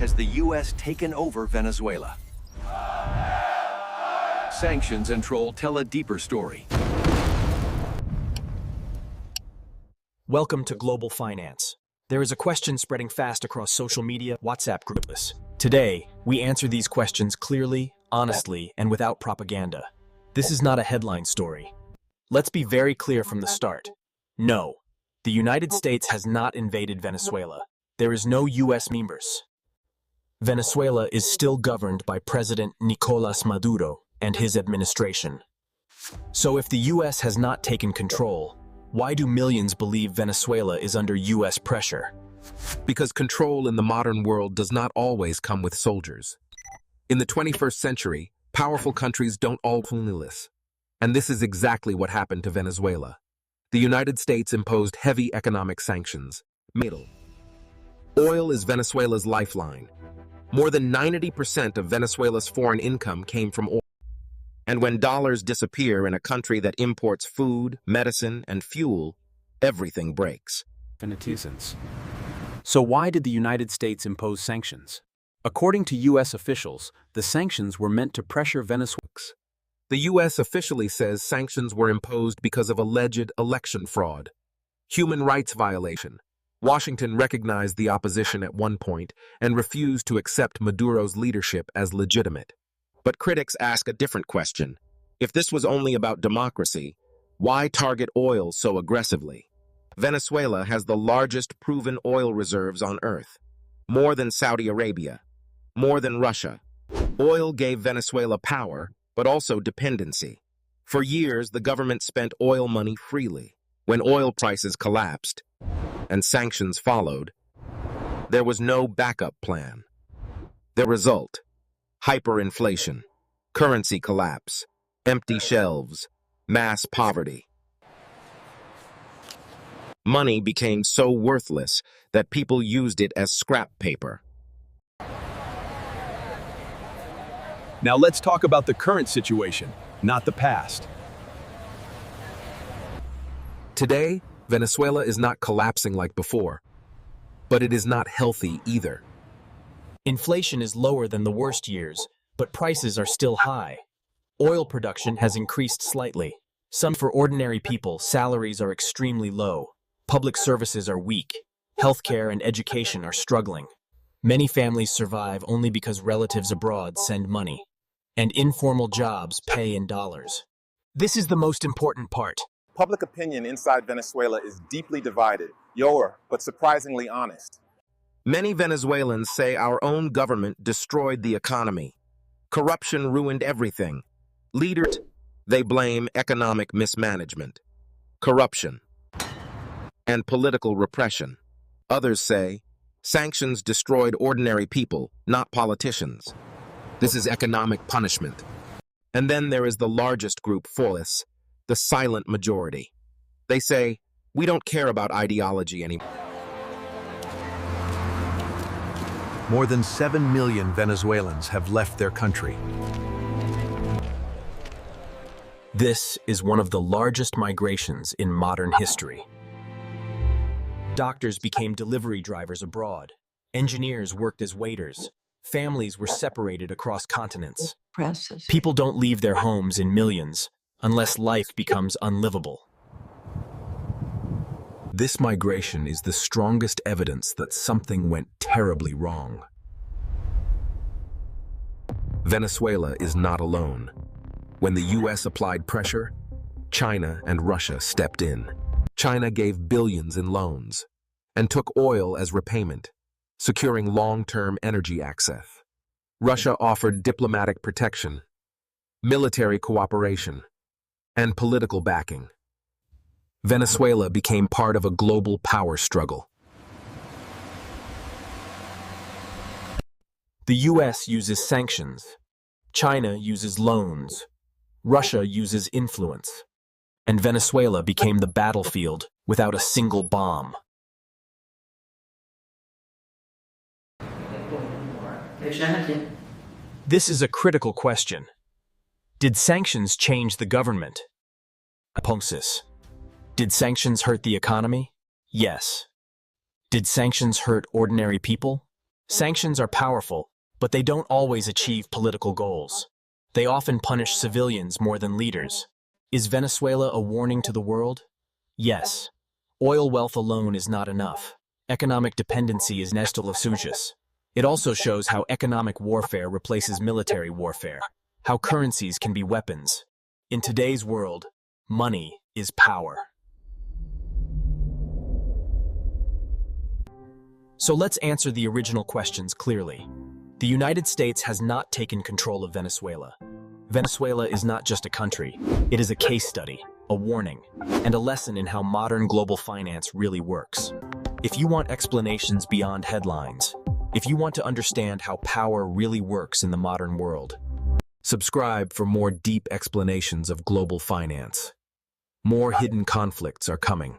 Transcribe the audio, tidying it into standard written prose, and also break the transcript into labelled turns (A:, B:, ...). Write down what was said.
A: Has the U.S. taken over Venezuela? Sanctions and troll tell a deeper story.
B: Welcome to Global Finance. There is a question spreading fast across social media, WhatsApp groups. Today, we answer these questions clearly, honestly, and without propaganda. This is not a headline story. Let's be very clear from the start. No, the United States has not invaded Venezuela. There is no U.S. members. Venezuela is still governed by President Nicolas Maduro and his administration. So if the U.S. has not taken control, why do millions believe Venezuela is under U.S. pressure?
C: Because control in the modern world does not always come with soldiers. In the 21st century, powerful countries don't all less. And this is exactly what happened to Venezuela. The United States imposed heavy economic sanctions. Oil is Venezuela's lifeline. More than 90% of Venezuela's foreign income came from oil. And when dollars disappear in a country that imports food, medicine, and fuel, everything breaks.
D: So why did the United States impose sanctions? According to U.S. officials, the sanctions were meant to pressure Venezuela.
C: The U.S. officially says sanctions were imposed because of alleged election fraud, human rights violation. Washington recognized the opposition at one point and refused to accept Maduro's leadership as legitimate. But critics ask a different question. If this was only about democracy, why target oil so aggressively? Venezuela has the largest proven oil reserves on Earth, more than Saudi Arabia, more than Russia. Oil gave Venezuela power, but also dependency. For years, the government spent oil money freely. When oil prices collapsed, and sanctions followed, there was no backup plan. The result: hyperinflation, currency collapse, empty shelves, mass poverty. Money became so worthless that people used it as scrap paper.
E: Now let's talk about the current situation, not the past.
C: Today, Venezuela is not collapsing like before, but it is not healthy either.
B: Inflation is lower than the worst years, but prices are still high. Oil production has increased slightly. For ordinary people, salaries are extremely low. Public services are weak. Healthcare and education are struggling. Many families survive only because relatives abroad send money. And informal jobs pay in dollars. This is the most important part.
F: Public opinion inside Venezuela is deeply divided, but surprisingly honest.
C: Many Venezuelans say our own government destroyed the economy. Corruption ruined everything. Leaders, they blame economic mismanagement, corruption, and political repression. Others say sanctions destroyed ordinary people, not politicians. This is economic punishment. And then there is the largest group, the silent majority. They say, we don't care about ideology anymore.
E: More than 7 million Venezuelans have left their country.
B: This is one of the largest migrations in modern history. Doctors became delivery drivers abroad. Engineers worked as waiters. Families were separated across continents. People don't leave their homes in millions unless life becomes unlivable.
C: This migration is the strongest evidence that something went terribly wrong. Venezuela is not alone. When the U.S. applied pressure, China and Russia stepped in. China gave billions in loans and took oil as repayment, securing long-term energy access. Russia offered diplomatic protection, military cooperation, and political backing. Venezuela became part of a global power struggle.
B: The U.S. uses sanctions. China uses loans. Russia uses influence. And Venezuela became the battlefield without a single bomb. This is a critical question. Did sanctions change the government? Did sanctions hurt the economy? Yes. Did sanctions hurt ordinary people? Sanctions are powerful, but they don't always achieve political goals. They often punish civilians more than leaders. Is Venezuela a warning to the world? Yes. Oil wealth alone is not enough. Economic dependency is untouched. It also shows how economic warfare replaces military warfare, how currencies can be weapons. In today's world, money is power. So let's answer the original questions clearly. The United States has not taken control of Venezuela. Venezuela is not just a country. It is a case study, a warning, and a lesson in how modern global finance really works. If you want explanations beyond headlines, if you want to understand how power really works in the modern world, subscribe for more deep explanations of global finance. More hidden conflicts are coming.